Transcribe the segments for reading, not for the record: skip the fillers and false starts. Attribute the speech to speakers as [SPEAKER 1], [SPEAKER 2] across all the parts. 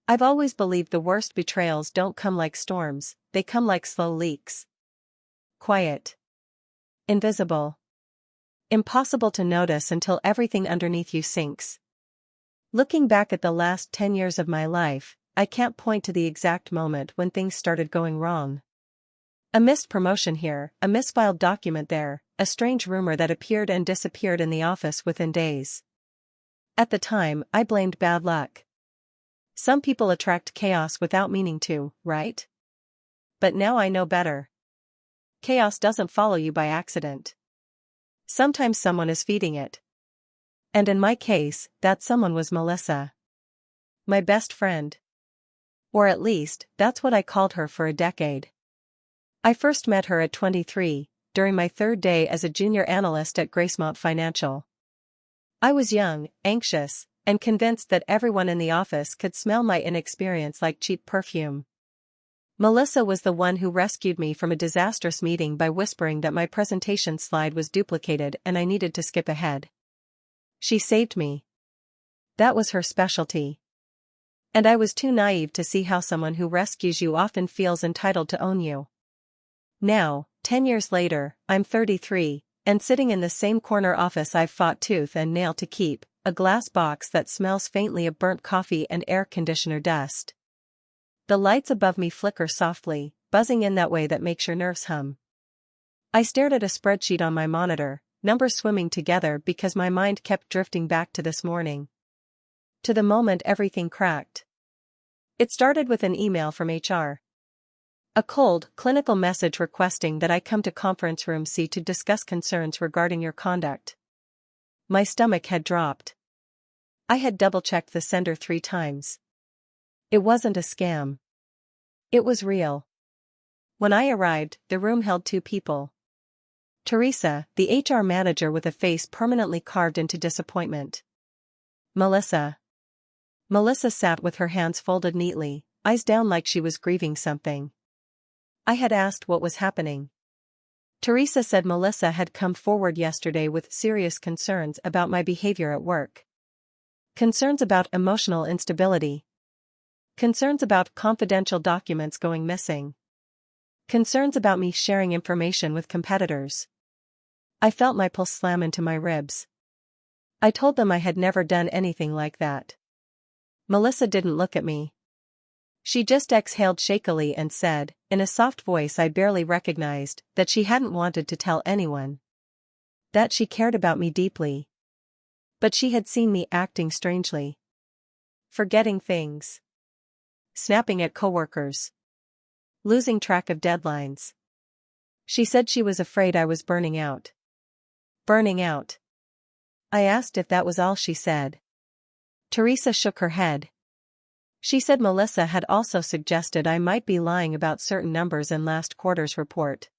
[SPEAKER 1] I've always believed the worst betrayals don't come like storms, they come like slow leaks. Quiet. Invisible. Impossible to notice until everything underneath you sinks. Looking back at the last 10 years of my life, I can't point to the exact moment when things started going wrong. A missed promotion here, a misfiled document there, a strange rumor that appeared and disappeared in the office within days. At the time, I blamed bad luck. Some people attract chaos without meaning to, right? But now I know better. Chaos doesn't follow you by accident. Sometimes someone is feeding it. And in my case, that someone was Melissa. My best friend. Or at least, that's what I called her for a decade. I first met her at 23, during my third day as a junior analyst at Gracemont Financial. I was young, anxious, and convinced that everyone in the office could smell my inexperience like cheap perfume. Melissa was the one who rescued me from a disastrous meeting by whispering that my presentation slide was duplicated and I needed to skip ahead. She saved me. That was her specialty. And I was too naive to see how someone who rescues you often feels entitled to own you. Now, 10 years later, I'm 33, and sitting in the same corner office I've fought tooth and nail to keep, a glass box that smells faintly of burnt coffee and air conditioner dust. The lights above me flicker softly, buzzing in that way that makes your nerves hum. I stared at a spreadsheet on my monitor, numbers swimming together because my mind kept drifting back to this morning. To the moment everything cracked. It started with an email from HR. A cold, clinical message requesting that I come to conference room C to discuss concerns regarding your conduct. My stomach had dropped. I had double-checked the sender 3 times. It wasn't a scam. It was real. When I arrived, the room held 2 people. Teresa, the HR manager with a face permanently carved into disappointment. Melissa. Melissa sat with her hands folded neatly, eyes down like she was grieving something. I had asked what was happening. Teresa said Melissa had come forward yesterday with serious concerns about my behavior at work. Concerns about emotional instability. Concerns about confidential documents going missing. Concerns about me sharing information with competitors. I felt my pulse slam into my ribs. I told them I had never done anything like that. Melissa didn't look at me. She just exhaled shakily and said, in a soft voice I barely recognized, that she hadn't wanted to tell anyone. That she cared about me deeply. But she had seen me acting strangely. Forgetting things. Snapping at coworkers. Losing track of deadlines. She said she was afraid I was burning out. Burning out. I asked if that was all she said. Teresa shook her head. She said Melissa had also suggested I might be lying about certain numbers in last quarter's report.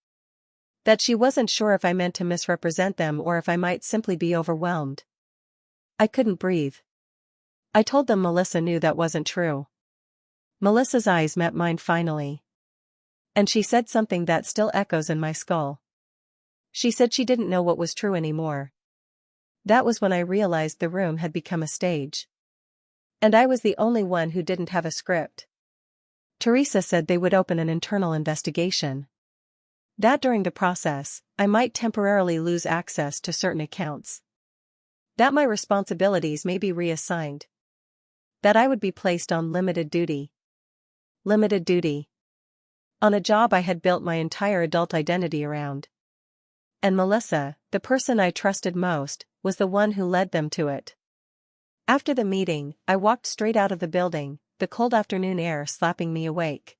[SPEAKER 1] That she wasn't sure if I meant to misrepresent them or if I might simply be overwhelmed. I couldn't breathe. I told them Melissa knew that wasn't true. Melissa's eyes met mine finally. And she said something that still echoes in my skull. She said she didn't know what was true anymore. That was when I realized the room had become a stage. And I was the only one who didn't have a script. Teresa said they would open an internal investigation. That during the process, I might temporarily lose access to certain accounts. That my responsibilities may be reassigned. That I would be placed on limited duty. Limited duty. On a job I had built my entire adult identity around. And Melissa, the person I trusted most, was the one who led them to it. After the meeting, I walked straight out of the building, the cold afternoon air slapping me awake.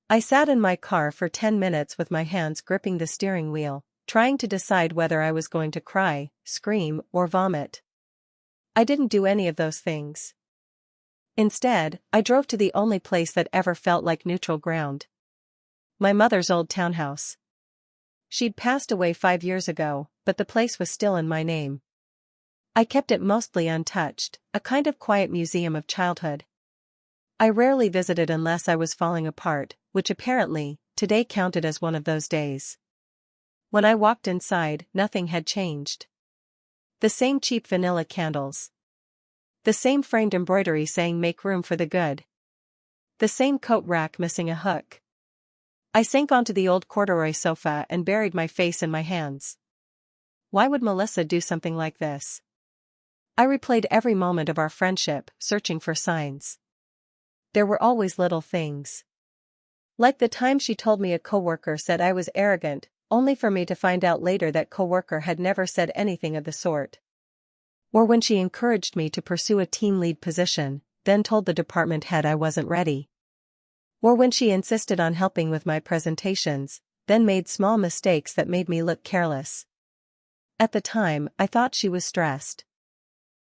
[SPEAKER 1] I sat in my car for 10 minutes with my hands gripping the steering wheel, trying to decide whether I was going to cry, scream, or vomit. I didn't do any of those things. Instead, I drove to the only place that ever felt like neutral ground. My mother's old townhouse. She'd passed away 5 years ago, but the place was still in my name. I kept it mostly untouched, a kind of quiet museum of childhood. I rarely visited unless I was falling apart, which apparently, today counted as one of those days. When I walked inside, nothing had changed. The same cheap vanilla candles. The same framed embroidery saying "Make room for the good," The same coat rack missing a hook. I sank onto the old corduroy sofa and buried my face in my hands. Why would Melissa do something like this? I replayed every moment of our friendship, searching for signs. There were always little things. Like the time she told me a coworker said I was arrogant, only for me to find out later that coworker had never said anything of the sort. Or when she encouraged me to pursue a team lead position, then told the department head I wasn't ready. Or when she insisted on helping with my presentations, then made small mistakes that made me look careless. At the time, I thought she was stressed.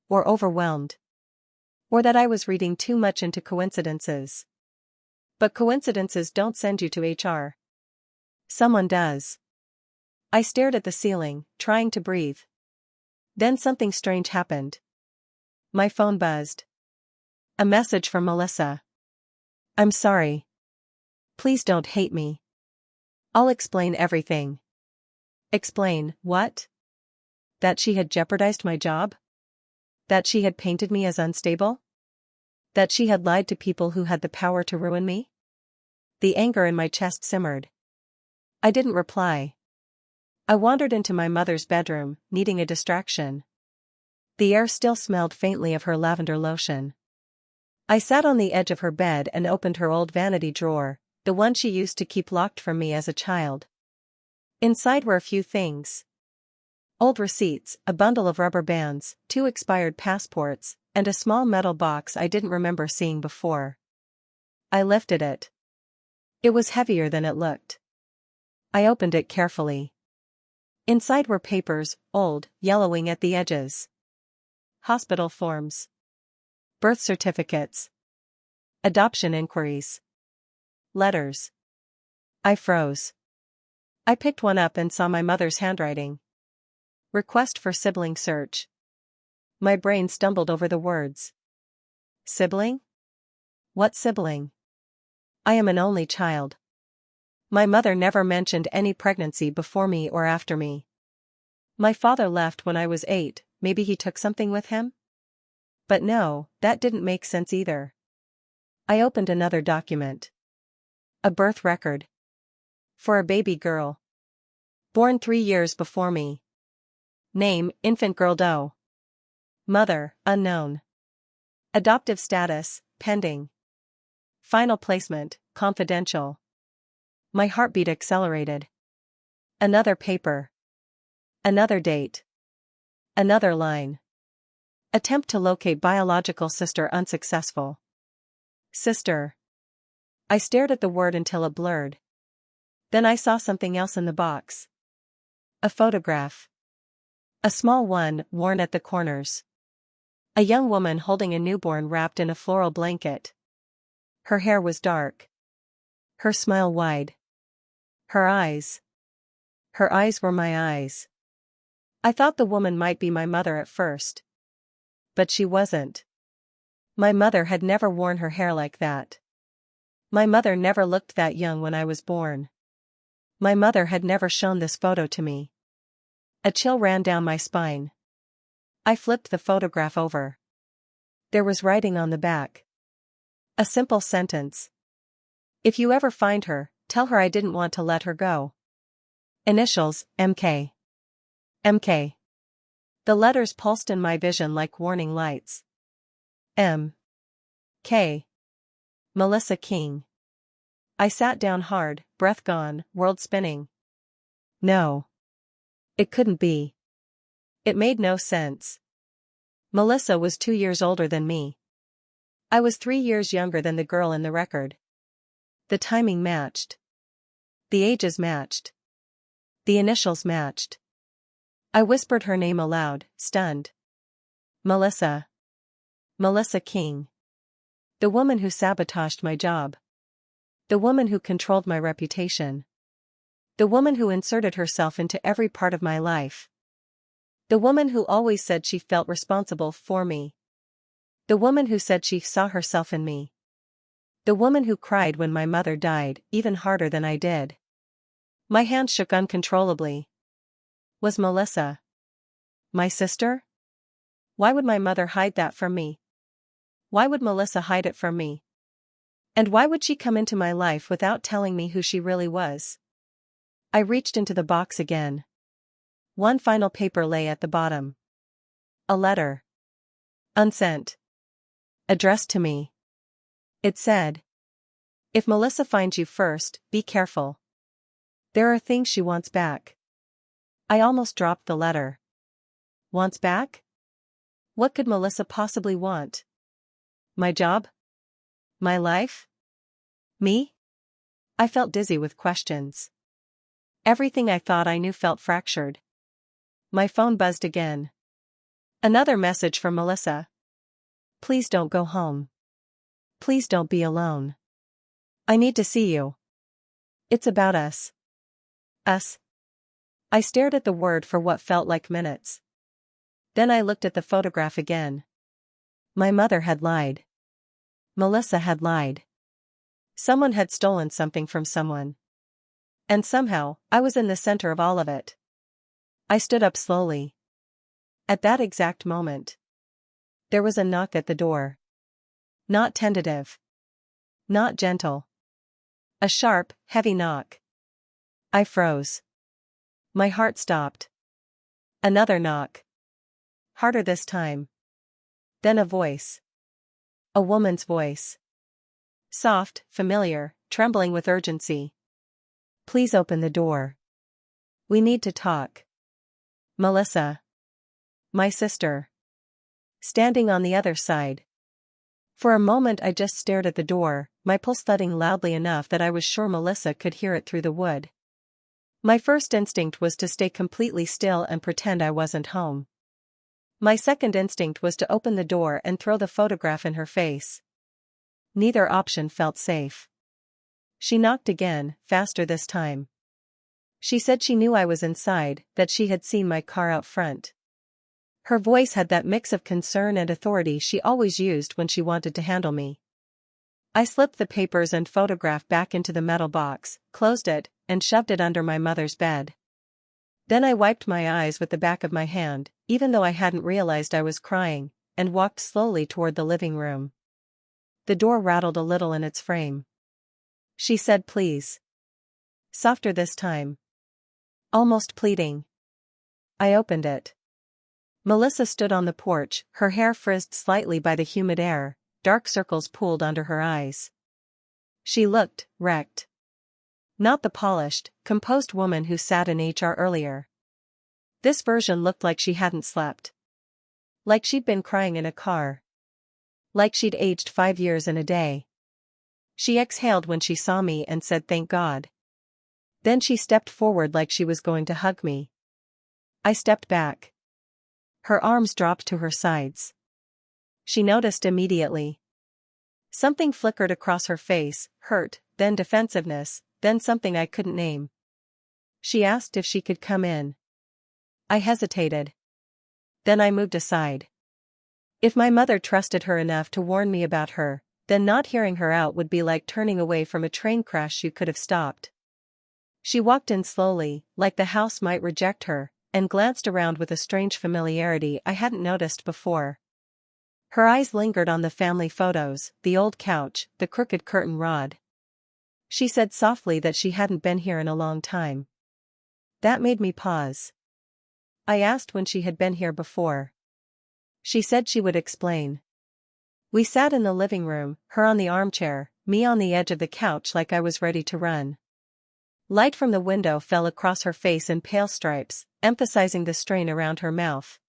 [SPEAKER 1] Or overwhelmed. Or that I was reading too much into coincidences. But coincidences don't send you to HR. Someone does. I stared at the ceiling, trying to breathe. Then something strange happened. My phone buzzed. A message from Melissa. I'm sorry. Please don't hate me. I'll explain everything. Explain, what? That she had jeopardized my job? That she had painted me as unstable? That she had lied to people who had the power to ruin me? The anger in my chest simmered. I didn't reply. I wandered into my mother's bedroom, needing a distraction. The air still smelled faintly of her lavender lotion. I sat on the edge of her bed and opened her old vanity drawer, the one she used to keep locked from me as a child. Inside were a few things. Old receipts, a bundle of rubber bands, 2 expired passports, and a small metal box I didn't remember seeing before. I lifted it. It was heavier than it looked. I opened it carefully. Inside were papers, old, yellowing at the edges. Hospital forms. Birth certificates. Adoption inquiries. Letters. I froze. I picked one up and saw my mother's handwriting. Request for sibling search. My brain stumbled over the words. Sibling? What sibling? I am an only child. My mother never mentioned any pregnancy before me or after me. My father left when I was 8, maybe he took something with him? But no, that didn't make sense either. I opened another document. A birth record. For a baby girl. Born 3 years before me. Name, infant girl Doe. Mother, unknown. Adoptive status, pending. Final placement, confidential. My heartbeat accelerated. Another paper. Another date. Another line. Attempt to locate biological sister unsuccessful. Sister. I stared at the word until it blurred. Then I saw something else in the box. A photograph. A small one, worn at the corners. A young woman holding a newborn wrapped in a floral blanket. Her hair was dark. Her smile wide. Her eyes. Her eyes were my eyes. I thought the woman might be my mother at first. But she wasn't. My mother had never worn her hair like that. My mother never looked that young when I was born. My mother had never shown this photo to me. A chill ran down my spine. I flipped the photograph over. There was writing on the back. A simple sentence. If you ever find her, tell her I didn't want to let her go. Initials, MK. MK. The letters pulsed in my vision like warning lights. M. K. Melissa King. I sat down hard, breath gone, world spinning. No. It couldn't be. It made no sense. Melissa was 2 years older than me. I was 3 years younger than the girl in the record. The timing matched. The ages matched. The initials matched. I whispered her name aloud, stunned. Melissa. Melissa King. The woman who sabotaged my job. The woman who controlled my reputation. The woman who inserted herself into every part of my life. The woman who always said she felt responsible for me. The woman who said she saw herself in me. The woman who cried when my mother died, even harder than I did. My hand shook uncontrollably. Was Melissa my sister? Why would my mother hide that from me? Why would Melissa hide it from me? And why would she come into my life without telling me who she really was? I reached into the box again. One final paper lay at the bottom. A letter. Unsent. Addressed to me. It said, "If Melissa finds you first, be careful. There are things she wants back." I almost dropped the letter. Wants back? What could Melissa possibly want? My job? My life? Me? I felt dizzy with questions. Everything I thought I knew felt fractured. My phone buzzed again. Another message from Melissa. "Please don't go home. Please don't be alone. I need to see you. It's about us." Us? I stared at the word for what felt like minutes. Then I looked at the photograph again. My mother had lied. Melissa had lied. Someone had stolen something from someone. And somehow, I was in the center of all of it. I stood up slowly. At that exact moment, there was a knock at the door. Not tentative. Not gentle. A sharp, heavy knock. I froze. My heart stopped. Another knock. Harder this time. Then a voice. A woman's voice. Soft, familiar, trembling with urgency. "Please open the door. We need to talk." Melissa. My sister. Standing on the other side. For a moment I just stared at the door, my pulse thudding loudly enough that I was sure Melissa could hear it through the wood. My first instinct was to stay completely still and pretend I wasn't home. My second instinct was to open the door and throw the photograph in her face. Neither option felt safe. She knocked again, faster this time. She said she knew I was inside, that she had seen my car out front. Her voice had that mix of concern and authority she always used when she wanted to handle me. I slipped the papers and photograph back into the metal box, closed it, and shoved it under my mother's bed. Then I wiped my eyes with the back of my hand, even though I hadn't realized I was crying, and walked slowly toward the living room. The door rattled a little in its frame. She said please. Softer this time. Almost pleading. I opened it. Melissa stood on the porch, her hair frizzed slightly by the humid air, dark circles pooled under her eyes. She looked wrecked. Not the polished, composed woman who sat in HR earlier. This version looked like she hadn't slept. Like she'd been crying in a car. Like she'd aged 5 years in a day. She exhaled when she saw me and said thank God. Then she stepped forward like she was going to hug me. I stepped back. Her arms dropped to her sides. She noticed immediately. Something flickered across her face, hurt, then defensiveness, then something I couldn't name. She asked if she could come in. I hesitated. Then I moved aside. If my mother trusted her enough to warn me about her, then not hearing her out would be like turning away from a train crash you could have stopped. She walked in slowly, like the house might reject her, and glanced around with a strange familiarity I hadn't noticed before. Her eyes lingered on the family photos, the old couch, the crooked curtain rod. She said softly that she hadn't been here in a long time. That made me pause. I asked when she had been here before. She said she would explain. We sat in the living room, her on the armchair, me on the edge of the couch like I was ready to run. Light from the window fell across her face in pale stripes, emphasizing the strain around her mouth.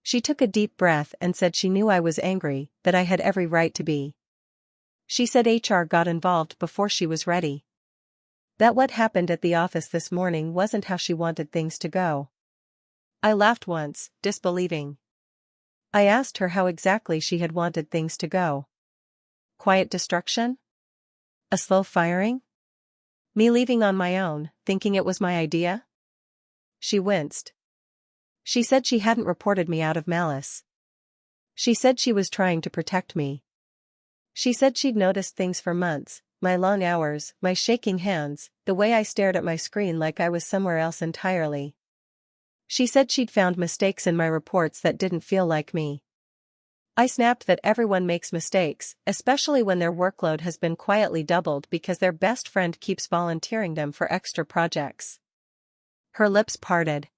[SPEAKER 1] She took a deep breath and said she knew I was angry, that I had every right to be. She said HR got involved before she was ready. That what happened at the office this morning wasn't how she wanted things to go. I laughed once, disbelieving. I asked her how exactly she had wanted things to go. Quiet destruction? A slow firing? Me leaving on my own, thinking it was my idea? She winced. She said she hadn't reported me out of malice. She said she was trying to protect me. She said she'd noticed things for months, my long hours, my shaking hands, the way I stared at my screen like I was somewhere else entirely. She said she'd found mistakes in my reports that didn't feel like me. I snapped that everyone makes mistakes, especially when their workload has been quietly doubled because their best friend keeps volunteering them for extra projects. Her lips parted.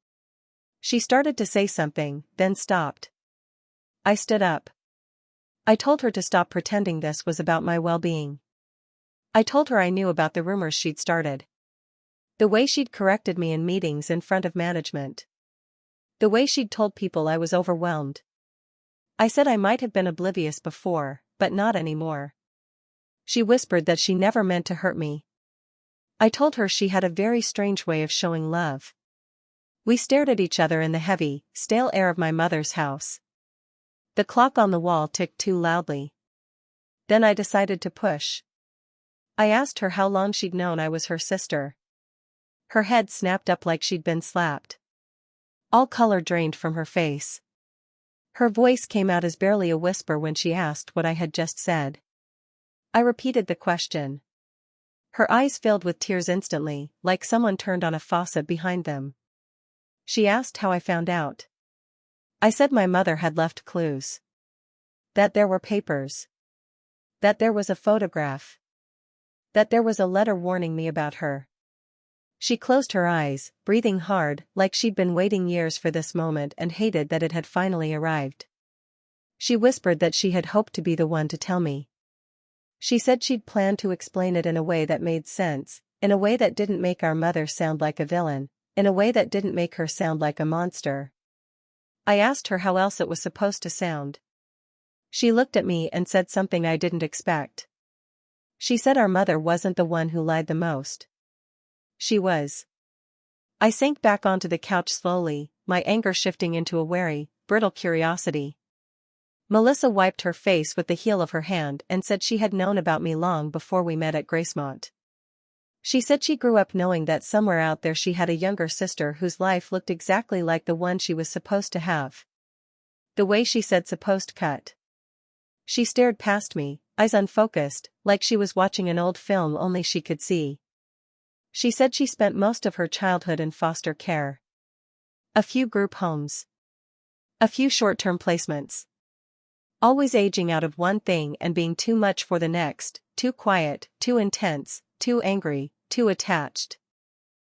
[SPEAKER 1] She started to say something, then stopped. I stood up. I told her to stop pretending this was about my well-being. I told her I knew about the rumors she'd started. The way she'd corrected me in meetings in front of management. The way she'd told people I was overwhelmed. I said I might have been oblivious before, but not anymore. She whispered that she never meant to hurt me. I told her she had a very strange way of showing love. We stared at each other in the heavy, stale air of my mother's house. The clock on the wall ticked too loudly. Then I decided to push. I asked her how long she'd known I was her sister. Her head snapped up like she'd been slapped. All color drained from her face. Her voice came out as barely a whisper when she asked what I had just said. I repeated the question. Her eyes filled with tears instantly, like someone turned on a faucet behind them. She asked how I found out. I said my mother had left clues. That there were papers. That there was a photograph. That there was a letter warning me about her. She closed her eyes, breathing hard, like she'd been waiting years for this moment and hated that it had finally arrived. She whispered that she had hoped to be the one to tell me. She said she'd planned to explain it in a way that made sense, in a way that didn't make our mother sound like a villain, in a way that didn't make her sound like a monster. I asked her how else it was supposed to sound. She looked at me and said something I didn't expect. She said our mother wasn't the one who lied the most. She was. I sank back onto the couch slowly, my anger shifting into a wary, brittle curiosity. Melissa wiped her face with the heel of her hand and said she had known about me long before we met at Gracemont. She said she grew up knowing that somewhere out there she had a younger sister whose life looked exactly like the one she was supposed to have. The way she said supposed cut. She stared past me, eyes unfocused, like she was watching an old film only she could see. She said she spent most of her childhood in foster care. A few group homes. A few short-term placements. Always aging out of one thing and being too much for the next, too quiet, too intense, too angry, too attached.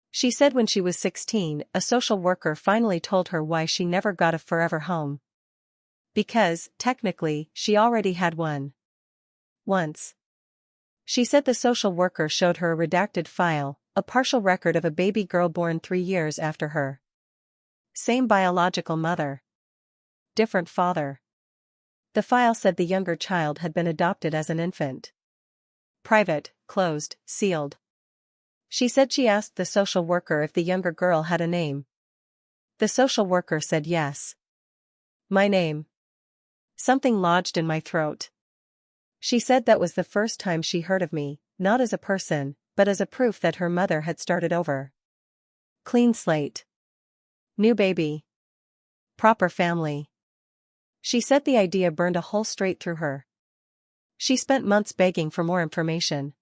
[SPEAKER 1] She said when she was 16, a social worker finally told her why she never got a forever home. Because, technically, she already had one. Once. She said the social worker showed her a redacted file, a partial record of a baby girl born 3 years after her. Same biological mother. Different father. The file said the younger child had been adopted as an infant. Private, closed, sealed. She said she asked the social worker if the younger girl had a name. The social worker said yes. My name. Something lodged in my throat. She said that was the first time she heard of me, not as a person, but as a proof that her mother had started over. Clean slate. New baby. Proper family. She said the idea burned a hole straight through her. She spent months begging for more information.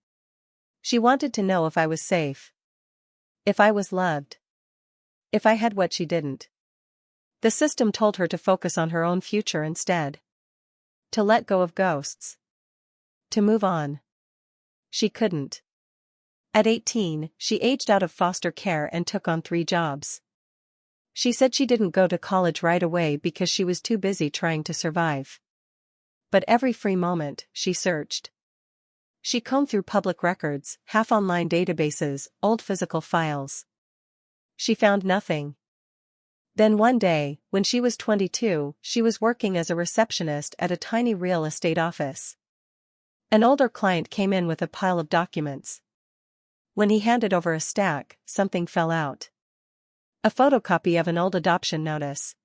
[SPEAKER 1] She wanted to know if I was safe. If I was loved. If I had what she didn't. The system told her to focus on her own future instead. To let go of ghosts. To move on. She couldn't. At 18, she aged out of foster care and took on 3 jobs. She said she didn't go to college right away because she was too busy trying to survive. But every free moment, she searched. She combed through public records, half-online databases, old physical files. She found nothing. Then one day, when she was 22, she was working as a receptionist at a tiny real estate office. An older client came in with a pile of documents. When he handed over a stack, something fell out. A photocopy of an old adoption notice.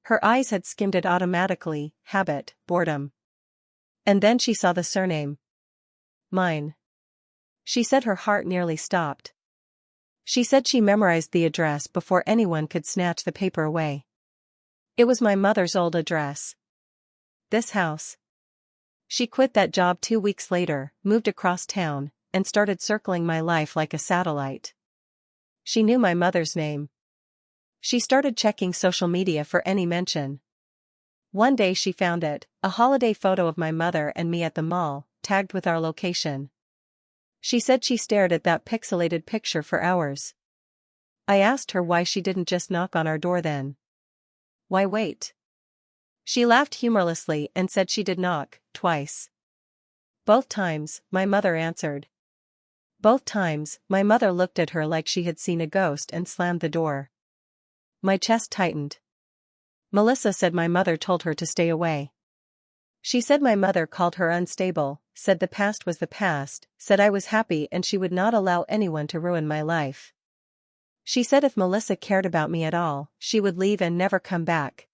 [SPEAKER 1] Her eyes had skimmed it automatically, habit, boredom. And then she saw the surname. Mine. She said her heart nearly stopped. She said she memorized the address before anyone could snatch the paper away. It was my mother's old address. This house. She quit that job 2 weeks later, moved across town, and started circling my life like a satellite. She knew my mother's name. She started checking social media for any mention. One day she found it, a holiday photo of my mother and me at the mall, tagged with our location. She said she stared at that pixelated picture for hours. I asked her why she didn't just knock on our door then. Why wait? She laughed humorlessly and said she did knock, twice. Both times, my mother answered. Both times, my mother looked at her like she had seen a ghost and slammed the door. My chest tightened. Melissa said my mother told her to stay away. She said my mother called her unstable, said the past was the past, said I was happy and she would not allow anyone to ruin my life. She said if Melissa cared about me at all, she would leave and never come back.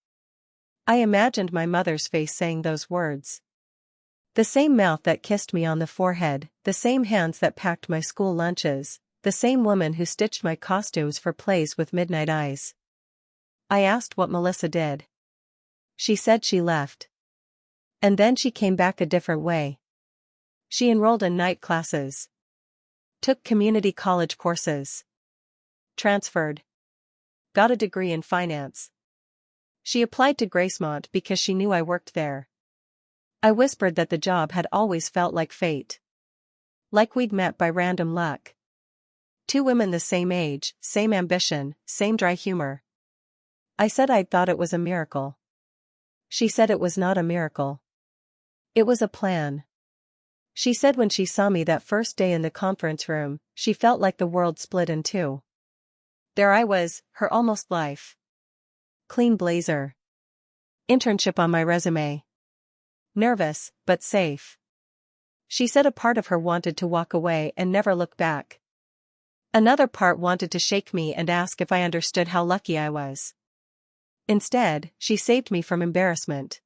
[SPEAKER 1] I imagined my mother's face saying those words. The same mouth that kissed me on the forehead, the same hands that packed my school lunches, the same woman who stitched my costumes for plays with midnight eyes. I asked what Melissa did. She said she left. And then she came back a different way. She enrolled in night classes. Took community college courses. Transferred. Got a degree in finance. She applied to Gracemont because she knew I worked there. I whispered that the job had always felt like fate. Like we'd met by random luck. Two women the same age, same ambition, same dry humor. I said I'd thought it was a miracle. She said it was not a miracle. It was a plan. She said when she saw me that first day in the conference room, she felt like the world split in two. There I was, her almost life. Clean blazer. Internship on my resume. Nervous, but safe. She said a part of her wanted to walk away and never look back. Another part wanted to shake me and ask if I understood how lucky I was. Instead, she saved me from embarrassment.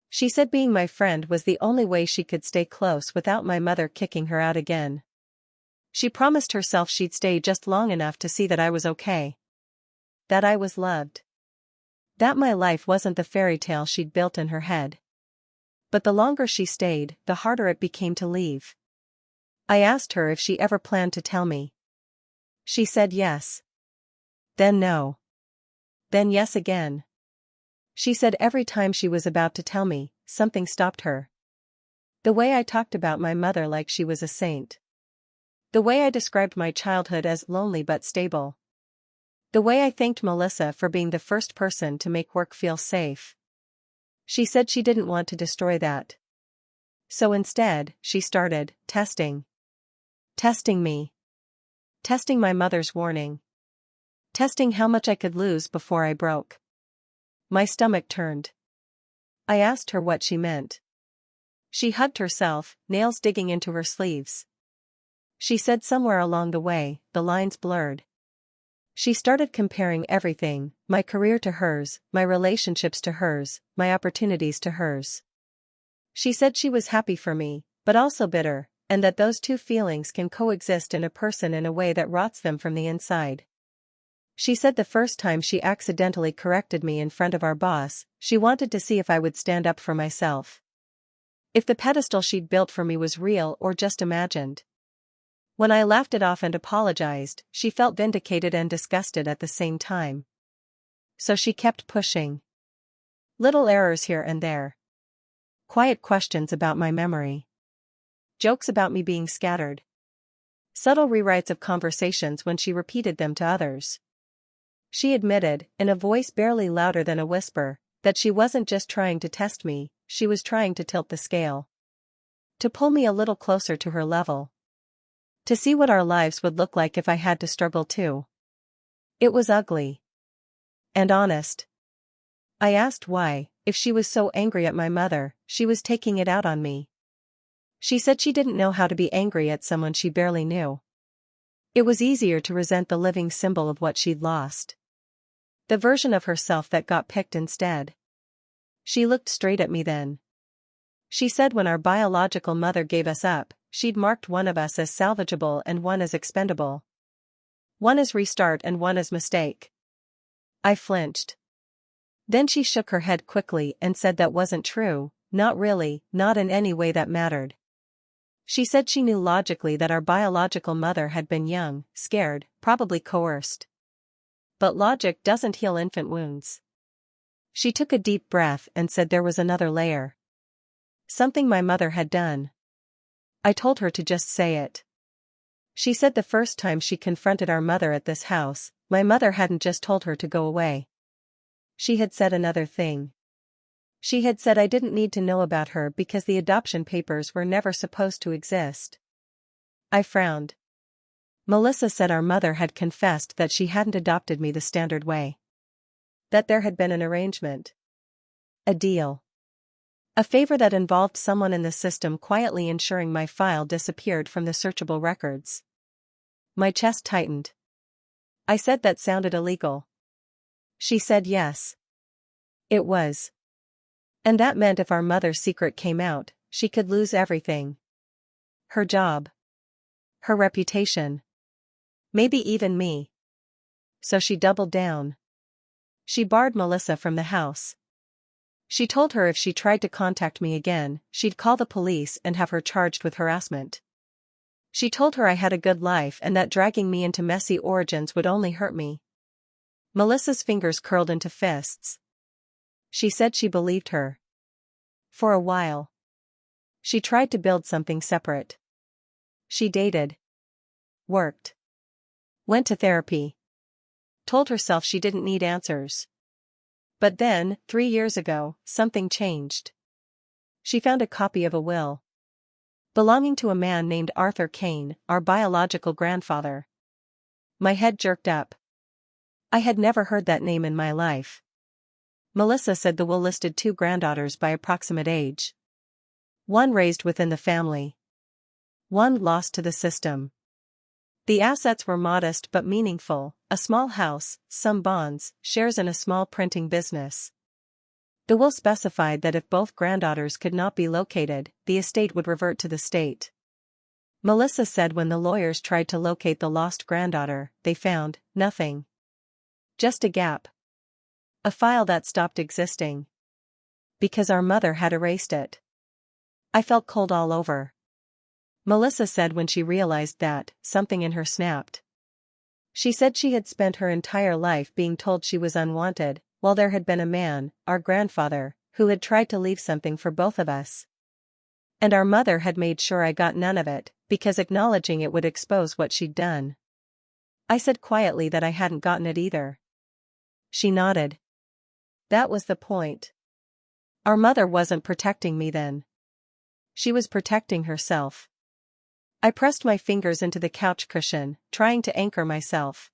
[SPEAKER 1] She said being my friend was the only way she could stay close without my mother kicking her out again. She promised herself she'd stay just long enough to see that I was okay. That I was loved. That my life wasn't the fairy tale she'd built in her head. But the longer she stayed, the harder it became to leave. I asked her if she ever planned to tell me. She said yes. Then no. Then yes again. She said every time she was about to tell me, something stopped her. The way I talked about my mother like she was a saint. The way I described my childhood as lonely but stable. The way I thanked Melissa for being the first person to make work feel safe. She said she didn't want to destroy that. So instead, she started testing. Testing me. Testing my mother's warning. Testing how much I could lose before I broke. My stomach turned. I asked her what she meant. She hugged herself, nails digging into her sleeves. She said somewhere along the way, the lines blurred. She started comparing everything, my career to hers, my relationships to hers, my opportunities to hers. She said she was happy for me, but also bitter, and that those two feelings can coexist in a person in a way that rots them from the inside. She said the first time she accidentally corrected me in front of our boss, she wanted to see if I would stand up for myself. If the pedestal she'd built for me was real or just imagined. When I laughed it off and apologized, she felt vindicated and disgusted at the same time. So she kept pushing. Little errors here and there. Quiet questions about my memory. Jokes about me being scattered. Subtle rewrites of conversations when she repeated them to others. She admitted, in a voice barely louder than a whisper, that she wasn't just trying to test me, she was trying to tilt the scale. To pull me a little closer to her level. To see what our lives would look like if I had to struggle too. It was ugly. And honest. I asked why, if she was so angry at my mother, she was taking it out on me. She said she didn't know how to be angry at someone she barely knew. It was easier to resent the living symbol of what she'd lost. The version of herself that got picked instead. She looked straight at me then. She said when our biological mother gave us up, she'd marked one of us as salvageable and one as expendable. One as restart and one as mistake. I flinched. Then she shook her head quickly and said that wasn't true, not really, not in any way that mattered. She said she knew logically that our biological mother had been young, scared, probably coerced. But logic doesn't heal infant wounds. She took a deep breath and said there was another layer. Something my mother had done. I told her to just say it. She said the first time she confronted our mother at this house, my mother hadn't just told her to go away. She had said another thing. She had said I didn't need to know about her because the adoption papers were never supposed to exist. I frowned. Melissa said our mother had confessed that she hadn't adopted me the standard way. That there had been an arrangement. A deal. A favor that involved someone in the system quietly ensuring my file disappeared from the searchable records. My chest tightened. I said that sounded illegal. She said yes. It was. And that meant if our mother's secret came out, she could lose everything. Her job. Her reputation. Maybe even me. So she doubled down. She barred Melissa from the house. She told her if she tried to contact me again, she'd call the police and have her charged with harassment. She told her I had a good life and that dragging me into messy origins would only hurt me. Melissa's fingers curled into fists. She said she believed her. For a while. She tried to build something separate. She dated. Worked. Went to therapy. Told herself she didn't need answers. But then, 3 years ago, something changed. She found a copy of a will. Belonging to a man named Arthur Kane, our biological grandfather. My head jerked up. I had never heard that name in my life. Melissa said the will listed 2 granddaughters by approximate age. One raised within the family. One lost to the system. The assets were modest but meaningful, a small house, some bonds, shares in a small printing business. The will specified that if both granddaughters could not be located, the estate would revert to the state. Melissa said when the lawyers tried to locate the lost granddaughter, they found nothing. Just a gap. A file that stopped existing. Because our mother had erased it. I felt cold all over. Melissa said when she realized that, something in her snapped. She said she had spent her entire life being told she was unwanted, while there had been a man, our grandfather, who had tried to leave something for both of us. And our mother had made sure I got none of it, because acknowledging it would expose what she'd done. I said quietly that I hadn't gotten it either. She nodded. That was the point. Our mother wasn't protecting me then. She was protecting herself. I pressed my fingers into the couch cushion, trying to anchor myself.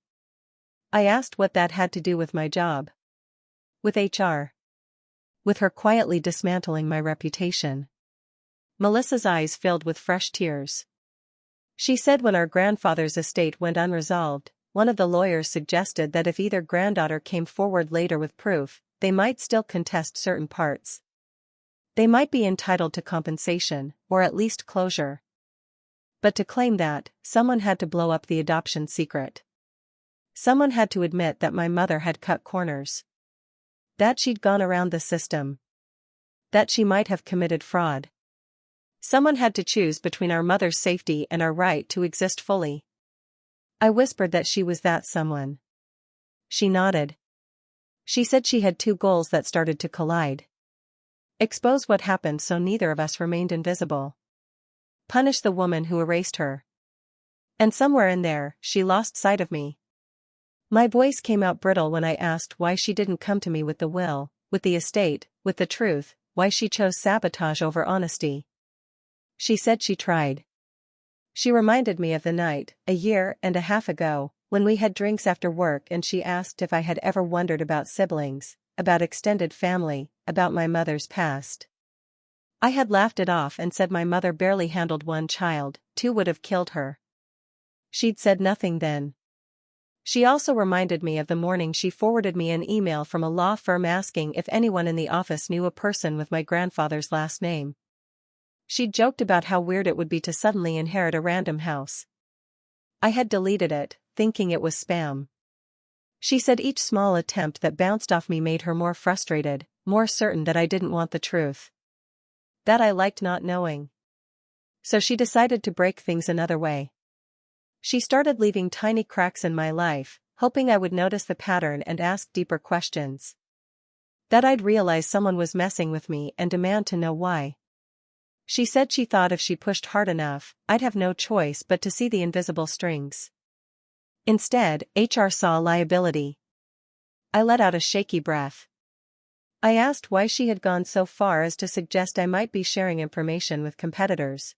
[SPEAKER 1] I asked what that had to do with my job. With HR. With her quietly dismantling my reputation. Melissa's eyes filled with fresh tears. She said when our grandfather's estate went unresolved, one of the lawyers suggested that if either granddaughter came forward later with proof, they might still contest certain parts. They might be entitled to compensation, or at least closure. But to claim that, someone had to blow up the adoption secret. Someone had to admit that my mother had cut corners. That she'd gone around the system. That she might have committed fraud. Someone had to choose between our mother's safety and our right to exist fully. I whispered that she was that someone. She nodded. She said she had 2 goals that started to collide. Expose what happened so neither of us remained invisible. Punish the woman who erased her. And somewhere in there, she lost sight of me. My voice came out brittle when I asked why she didn't come to me with the will, with the estate, with the truth, why she chose sabotage over honesty. She said she tried. She reminded me of the night, 1.5 years ago, when we had drinks after work and she asked if I had ever wondered about siblings, about extended family, about my mother's past. I had laughed it off and said my mother barely handled 1 child, 2 would have killed her. She'd said nothing then. She also reminded me of the morning she forwarded me an email from a law firm asking if anyone in the office knew a person with my grandfather's last name. She'd joked about how weird it would be to suddenly inherit a random house. I had deleted it, thinking it was spam. She said each small attempt that bounced off me made her more frustrated, more certain that I didn't want the truth. That I liked not knowing. So she decided to break things another way. She started leaving tiny cracks in my life, hoping I would notice the pattern and ask deeper questions. That I'd realize someone was messing with me and demand to know why. She said she thought if she pushed hard enough, I'd have no choice but to see the invisible strings. Instead, HR saw liability. I let out a shaky breath. I asked why she had gone so far as to suggest I might be sharing information with competitors.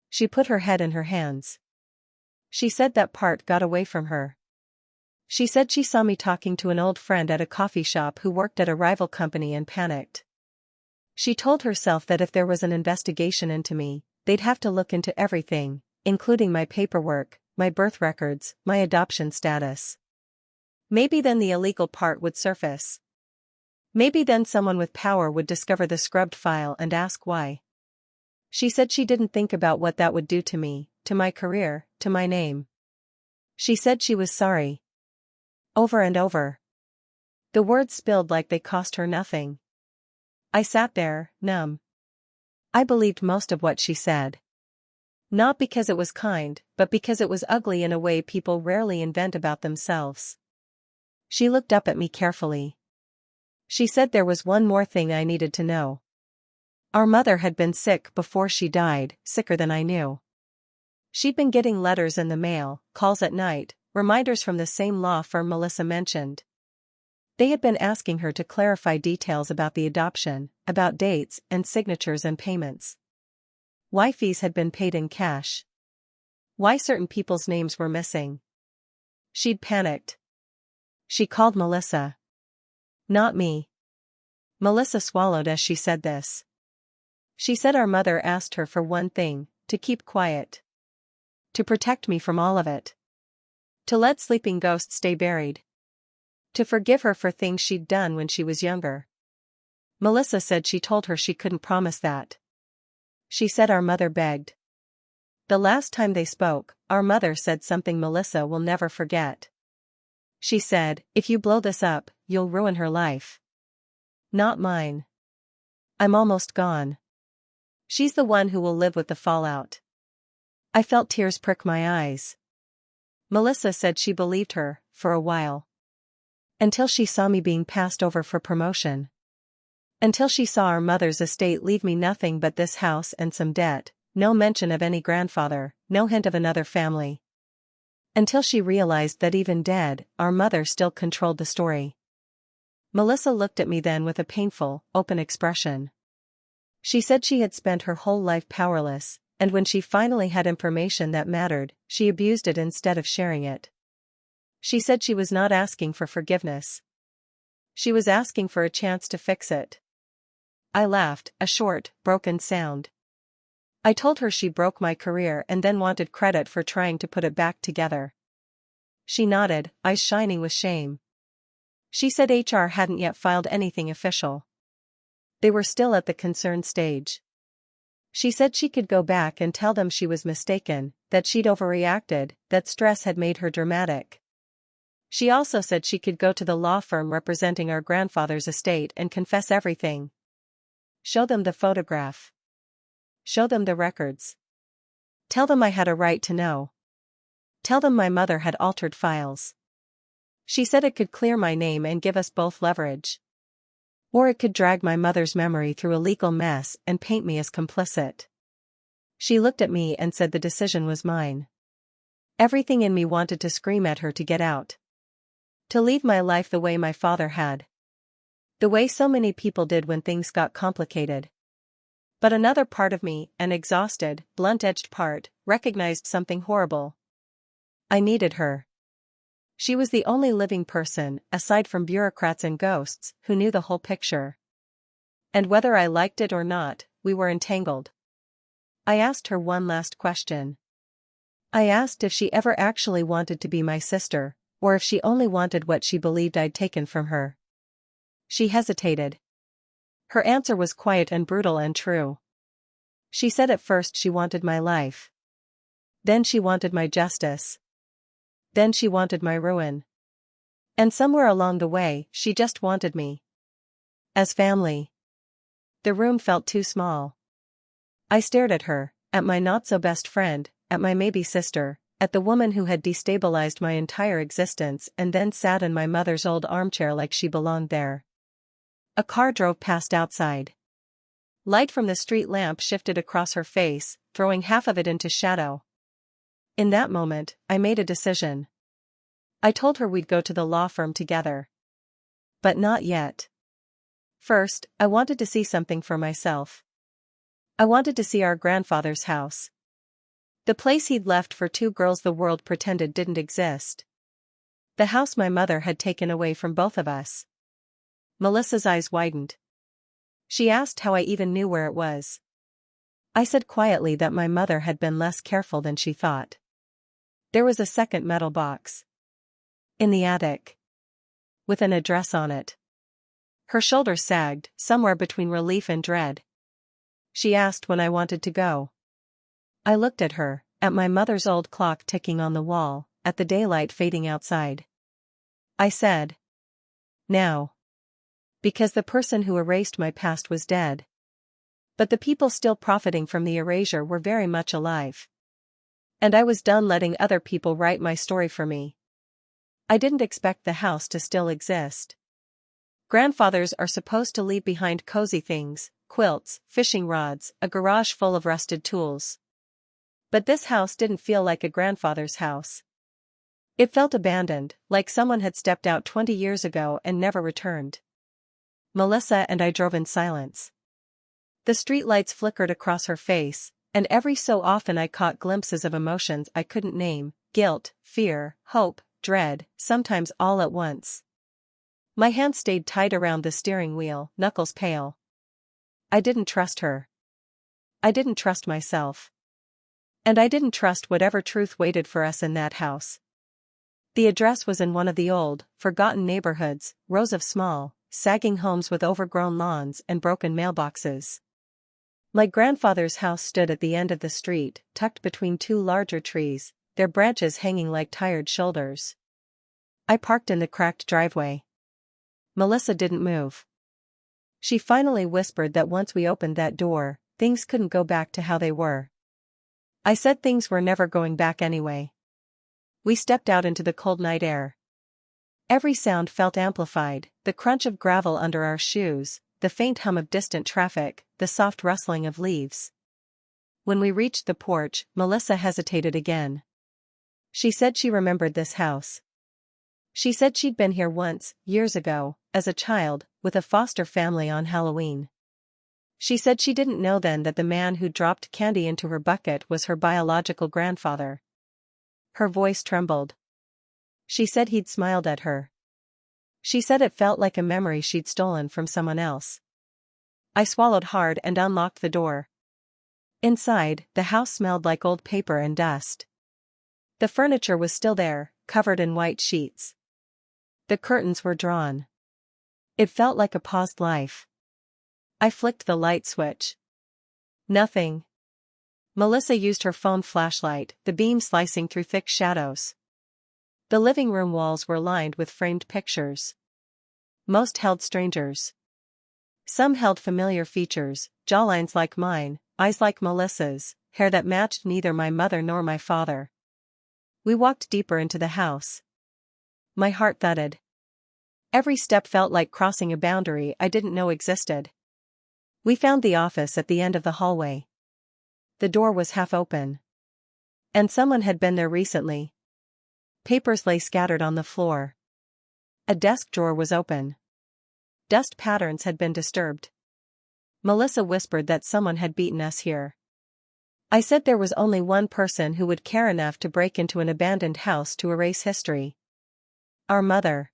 [SPEAKER 1] She put her head in her hands. She said that part got away from her. She said she saw me talking to an old friend at a coffee shop who worked at a rival company and panicked. She told herself that if there was an investigation into me, they'd have to look into everything, including my paperwork, my birth records, my adoption status. Maybe then the illegal part would surface. Maybe then someone with power would discover the scrubbed file and ask why. She said she didn't think about what that would do to me, to my career, to my name. She said she was sorry. Over and over. The words spilled like they cost her nothing. I sat there, numb. I believed most of what she said. Not because it was kind, but because it was ugly in a way people rarely invent about themselves. She looked up at me carefully. She said there was one more thing I needed to know. Our mother had been sick before she died, sicker than I knew. She'd been getting letters in the mail, calls at night, reminders from the same law firm Melissa mentioned. They had been asking her to clarify details about the adoption, about dates and signatures and payments. Why fees had been paid in cash. Why certain people's names were missing. She'd panicked. She called Melissa. Not me. Melissa swallowed as she said this. She said our mother asked her for one thing, to keep quiet. To protect me from all of it. To let sleeping ghosts stay buried. To forgive her for things she'd done when she was younger. Melissa said she told her she couldn't promise that. She said our mother begged. The last time they spoke, our mother said something Melissa will never forget. She said, if you blow this up, you'll ruin her life. Not mine. I'm almost gone. She's the one who will live with the fallout. I felt tears prick my eyes. Melissa said she believed her, for a while. Until she saw me being passed over for promotion. Until she saw our mother's estate leave me nothing but this house and some debt, no mention of any grandfather, no hint of another family. Until she realized that even dead, our mother still controlled the story. Melissa looked at me then with a painful, open expression. She said she had spent her whole life powerless, and when she finally had information that mattered, she abused it instead of sharing it. She said she was not asking for forgiveness. She was asking for a chance to fix it. I laughed, a short, broken sound. I told her she broke my career and then wanted credit for trying to put it back together. She nodded, eyes shining with shame. She said HR hadn't yet filed anything official. They were still at the concern stage. She said she could go back and tell them she was mistaken, that she'd overreacted, that stress had made her dramatic. She also said she could go to the law firm representing our grandfather's estate and confess everything. Show them the photograph. Show them the records. Tell them I had a right to know. Tell them my mother had altered files. She said it could clear my name and give us both leverage. Or it could drag my mother's memory through a legal mess and paint me as complicit. She looked at me and said the decision was mine. Everything in me wanted to scream at her to get out. To leave my life the way my father had. The way so many people did when things got complicated. But another part of me, an exhausted, blunt-edged part, recognized something horrible. I needed her. She was the only living person, aside from bureaucrats and ghosts, who knew the whole picture. And whether I liked it or not, we were entangled. I asked her one last question. I asked if she ever actually wanted to be my sister, or if she only wanted what she believed I'd taken from her. She hesitated. Her answer was quiet and brutal and true. She said at first she wanted my life. Then she wanted my justice. Then she wanted my ruin. And somewhere along the way, she just wanted me. As family. The room felt too small. I stared at her, at my not-so-best friend, at my maybe sister, at the woman who had destabilized my entire existence and then sat in my mother's old armchair like she belonged there. A car drove past outside. Light from the street lamp shifted across her face, throwing half of it into shadow. In that moment, I made a decision. I told her we'd go to the law firm together. But not yet. First, I wanted to see something for myself. I wanted to see our grandfather's house. The place he'd left for two girls the world pretended didn't exist. The house my mother had taken away from both of us. Melissa's eyes widened. She asked how I even knew where it was. I said quietly that my mother had been less careful than she thought. There was a second metal box. In the attic. With an address on it. Her shoulders sagged, somewhere between relief and dread. She asked when I wanted to go. I looked at her, at my mother's old clock ticking on the wall, at the daylight fading outside. I said, now. Because the person who erased my past was dead. But the people still profiting from the erasure were very much alive. And I was done letting other people write my story for me. I didn't expect the house to still exist. Grandfathers are supposed to leave behind cozy things, quilts, fishing rods, a garage full of rusted tools. But this house didn't feel like a grandfather's house. It felt abandoned, like someone had stepped out 20 years ago and never returned. Melissa and I drove in silence. The streetlights flickered across her face, and every so often I caught glimpses of emotions I couldn't name: guilt, fear, hope, dread, sometimes all at once. My hand stayed tight around the steering wheel, knuckles pale. I didn't trust her. I didn't trust myself. And I didn't trust whatever truth waited for us in that house. The address was in one of the old, forgotten neighborhoods, rows of small, sagging homes with overgrown lawns and broken mailboxes. My grandfather's house stood at the end of the street, tucked between two larger trees, their branches hanging like tired shoulders. I parked in the cracked driveway. Melissa didn't move. She finally whispered that once we opened that door, things couldn't go back to how they were. I said things were never going back anyway. We stepped out into the cold night air. Every sound felt amplified: the crunch of gravel under our shoes, the faint hum of distant traffic, the soft rustling of leaves. When we reached the porch, Melissa hesitated again. She said she remembered this house. She said she'd been here once, years ago, as a child, with a foster family on Halloween. She said she didn't know then that the man who dropped candy into her bucket was her biological grandfather. Her voice trembled. She said he'd smiled at her. She said it felt like a memory she'd stolen from someone else. I swallowed hard and unlocked the door. Inside, the house smelled like old paper and dust. The furniture was still there, covered in white sheets. The curtains were drawn. It felt like a paused life. I flicked the light switch. Nothing. Melissa used her phone flashlight, the beam slicing through thick shadows. The living room walls were lined with framed pictures. Most held strangers. Some held familiar features: jawlines like mine, eyes like Melissa's, hair that matched neither my mother nor my father. We walked deeper into the house. My heart thudded. Every step felt like crossing a boundary I didn't know existed. We found the office at the end of the hallway. The door was half open. And someone had been there recently. Papers lay scattered on the floor. A desk drawer was open. Dust patterns had been disturbed. Melissa whispered that someone had beaten us here. I said there was only one person who would care enough to break into an abandoned house to erase history. Our mother.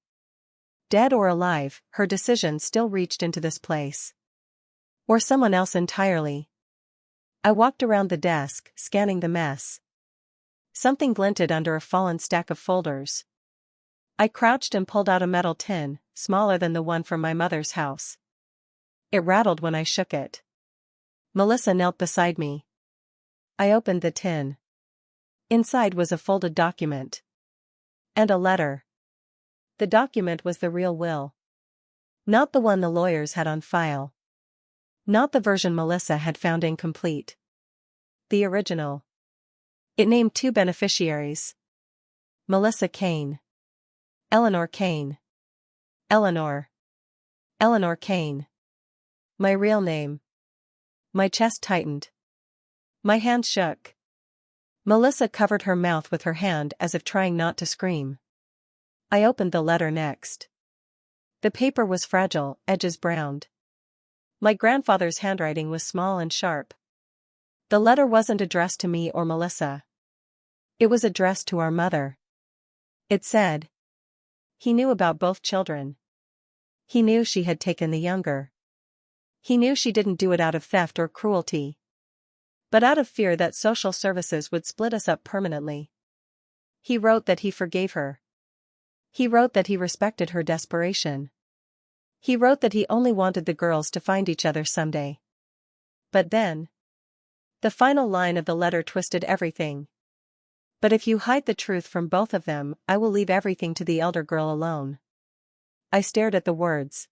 [SPEAKER 1] Dead or alive, her decision still reached into this place. Or someone else entirely. I walked around the desk, scanning the mess. Something glinted under a fallen stack of folders. I crouched and pulled out a metal tin, smaller than the one from my mother's house. It rattled when I shook it. Melissa knelt beside me. I opened the tin. Inside was a folded document. And a letter. The document was the real will. Not the one the lawyers had on file. Not the version Melissa had found incomplete. The original. It named two beneficiaries. Melissa Kane. Eleanor Kane. Eleanor. Eleanor Kane. My real name. My chest tightened. My hand shook. Melissa covered her mouth with her hand as if trying not to scream. I opened the letter next. The paper was fragile, edges browned. My grandfather's handwriting was small and sharp. The letter wasn't addressed to me or Melissa. It was addressed to our mother. It said. He knew about both children. He knew she had taken the younger. He knew she didn't do it out of theft or cruelty, but out of fear that social services would split us up permanently. He wrote that he forgave her. He wrote that he respected her desperation. He wrote that he only wanted the girls to find each other someday. But then, the final line of the letter twisted everything. But if you hide the truth from both of them, I will leave everything to the elder girl alone. I stared at the words.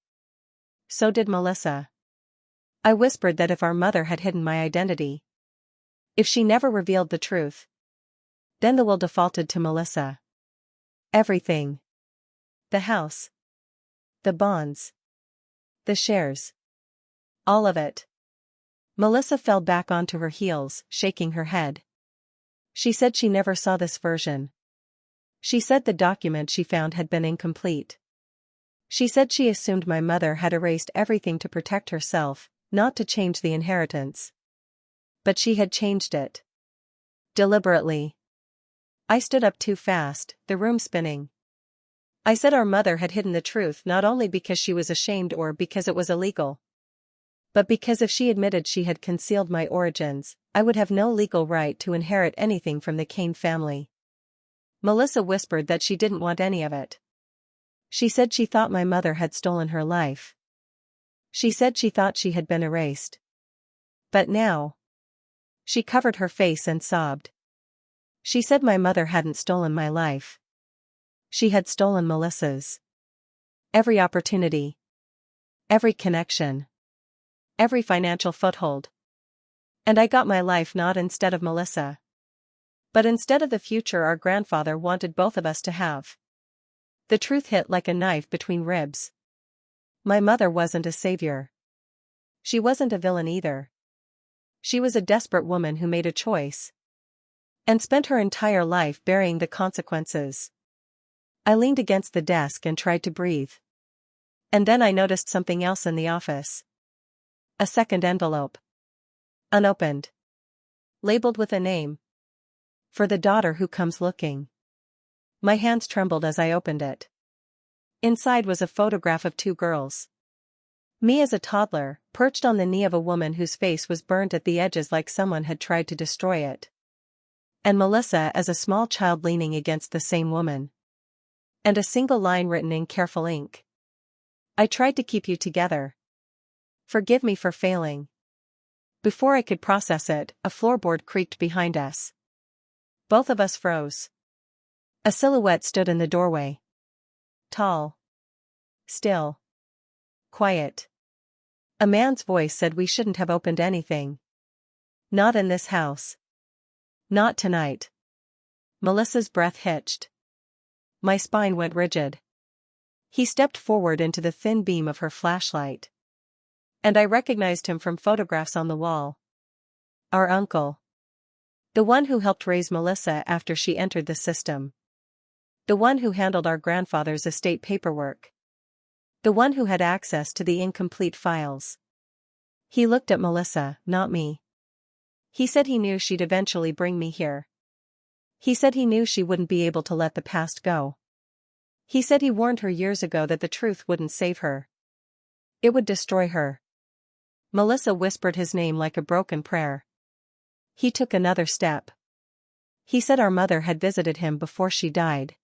[SPEAKER 1] So did Melissa. I whispered that if our mother had hidden my identity, if she never revealed the truth, then the will defaulted to Melissa. Everything. The house. The bonds. The shares. All of it. Melissa fell back onto her heels, shaking her head. She said she never saw this version. She said the document she found had been incomplete. She said she assumed my mother had erased everything to protect herself, not to change the inheritance. But she had changed it. Deliberately. I stood up too fast, the room spinning. I said our mother had hidden the truth not only because she was ashamed or because it was illegal, but because if she admitted she had concealed my origins, I would have no legal right to inherit anything from the Kane family. Melissa whispered that she didn't want any of it. She said she thought my mother had stolen her life. She said she thought she had been erased. But now. She covered her face and sobbed. She said my mother hadn't stolen my life. She had stolen Melissa's. Every opportunity. Every connection. Every financial foothold. And I got my life not instead of Melissa, but instead of the future our grandfather wanted both of us to have. The truth hit like a knife between ribs. My mother wasn't a savior. She wasn't a villain either. She was a desperate woman who made a choice and spent her entire life bearing the consequences. I leaned against the desk and tried to breathe. And then I noticed something else in the office. A second envelope. Unopened. Labeled with a name. For the daughter who comes looking. My hands trembled as I opened it. Inside was a photograph of two girls. Me as a toddler, perched on the knee of a woman whose face was burnt at the edges like someone had tried to destroy it. And Melissa as a small child leaning against the same woman. And a single line written in careful ink. I tried to keep you together. Forgive me for failing. Before I could process it, a floorboard creaked behind us. Both of us froze. A silhouette stood in the doorway. Tall. Still. Quiet. A man's voice said we shouldn't have opened anything. Not in this house. Not tonight. Melissa's breath hitched. My spine went rigid. He stepped forward into the thin beam of her flashlight. And I recognized him from photographs on the wall. Our uncle. The one who helped raise Melissa after she entered the system. The one who handled our grandfather's estate paperwork. The one who had access to the incomplete files. He looked at Melissa, not me. He said he knew she'd eventually bring me here. He said he knew she wouldn't be able to let the past go. He said he warned her years ago that the truth wouldn't save her. It would destroy her. Melissa whispered his name like a broken prayer. He took another step. He said our mother had visited him before she died.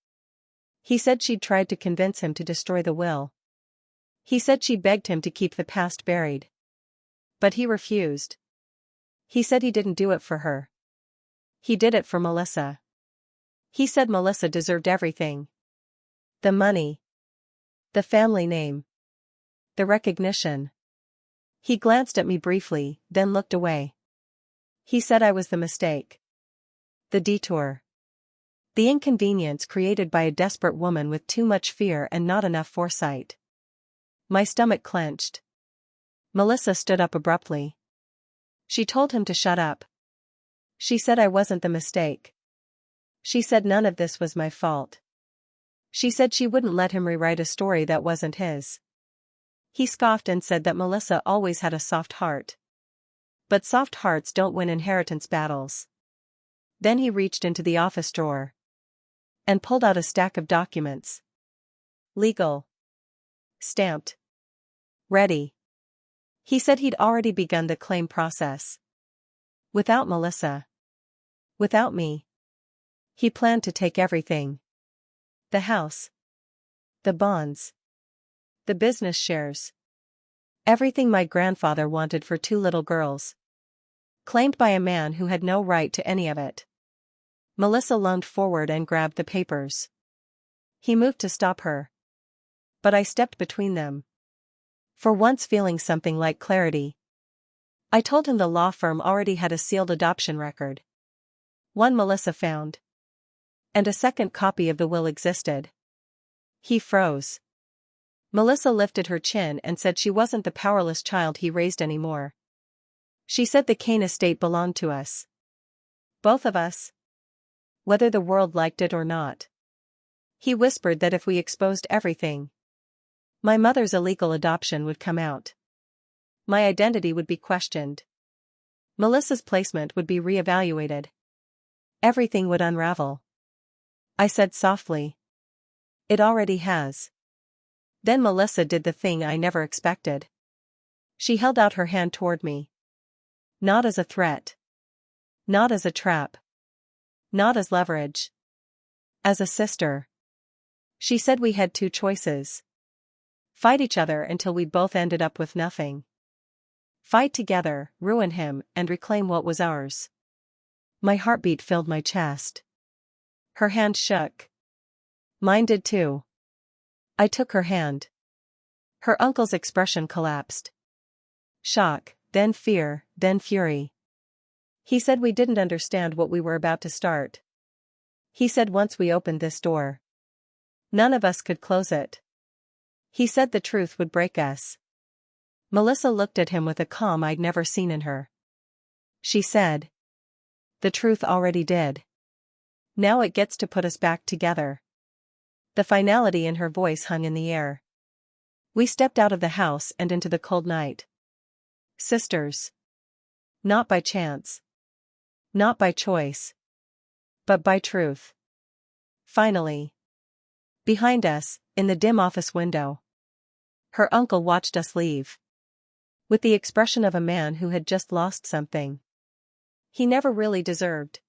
[SPEAKER 1] He said she'd tried to convince him to destroy the will. He said she begged him to keep the past buried. But he refused. He said he didn't do it for her. He did it for Melissa. He said Melissa deserved everything. The money. The family name. The recognition. He glanced at me briefly, then looked away. He said I was the mistake. The detour. The inconvenience created by a desperate woman with too much fear and not enough foresight. My stomach clenched. Melissa stood up abruptly. She told him to shut up. She said I wasn't the mistake. She said none of this was my fault. She said she wouldn't let him rewrite a story that wasn't his. He scoffed and said that Melissa always had a soft heart. But soft hearts don't win inheritance battles. Then he reached into the office drawer and pulled out a stack of documents. Legal. Stamped. Ready. He said he'd already begun the claim process. Without Melissa. Without me. He planned to take everything. The house. The bonds. The business shares. Everything my grandfather wanted for two little girls. Claimed by a man who had no right to any of it. Melissa lunged forward and grabbed the papers. He moved to stop her. But I stepped between them. For once feeling something like clarity. I told him the law firm already had a sealed adoption record. One Melissa found. And a second copy of the will existed. He froze. Melissa lifted her chin and said she wasn't the powerless child he raised anymore. She said the Kane estate belonged to us. Both of us. Whether the world liked it or not. He whispered that if we exposed everything, my mother's illegal adoption would come out. My identity would be questioned. Melissa's placement would be reevaluated. Everything would unravel. I said softly. It already has. Then Melissa did the thing I never expected. She held out her hand toward me. Not as a threat. Not as a trap. Not as leverage. As a sister. She said we had two choices. Fight each other until we both ended up with nothing. Fight together, ruin him, and reclaim what was ours. My heartbeat filled my chest. Her hand shook. Mine did too. I took her hand. Her uncle's expression collapsed. Shock, then fear, then fury. He said we didn't understand what we were about to start. He said once we opened this door, none of us could close it. He said the truth would break us. Melissa looked at him with a calm I'd never seen in her. She said, the truth already did. Now it gets to put us back together. The finality in her voice hung in the air. We stepped out of the house and into the cold night. Sisters. Not by chance. Not by choice. But by truth. Finally. Behind us, in the dim office window, her uncle watched us leave. With the expression of a man who had just lost something he never really deserved.